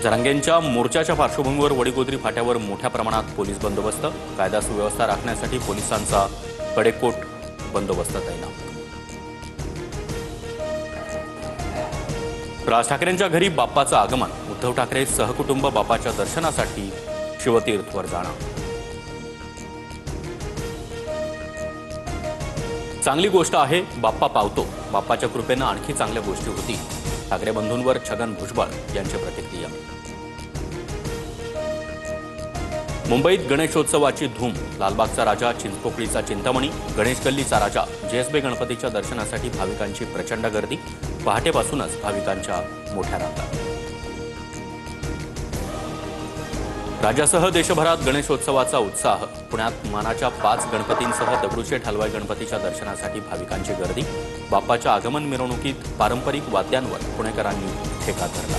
जरांगेंच्या मोर्चाच्या पार्श्वभूमीवर वडीगोद्री फाट्यावर मोठ्या प्रमाणात पोलीस बंदोबस्त, कायदा सुव्यवस्था राखण्यासाठी पोलिसांचा कडेकोट बंदोबस्त तैनात। राज ठाकरेंच्या घरी बाप्पाचं आगमन, उद्धव ठाकरे सहकुटुंब बाप्पाच्या दर्शनासाठी शिवतीर्थवर जाणार। चांगली गोष्ट आहे, बाप्पा पावतो, बाप्पाच्या कृपेनं आणखी चांगल्या गोष्टी होतील। ठाकरे बंधूंवर छगन भुजबळ यांची प्रतिक्रिया। मुंबईत गणेशोत्सवाची धूम, लालबागचा राजा, चिंचपोकळीचा चिंतामणी, गणेश गल्लीचा राजा, जेएसबी गणपतीच्या दर्शनासाठी भाविकांची प्रचंड गर्दी, पहाटेपासूनच भाविकांच्या मोठ्या रांगा। राज्यासह देशभरात गणेशोत्सवाचा उत्साह, पुण्यात मानाच्या 5 गणपतींसह दगडूशेठ हलवाई गणपतीच्या दर्शनासाठी भाविकांची गर्दी, बाप्पाच्या आगमन मिरवणुकीत पारंपरिक वाद्यांवर पुणेकरांनी ठेका धरला।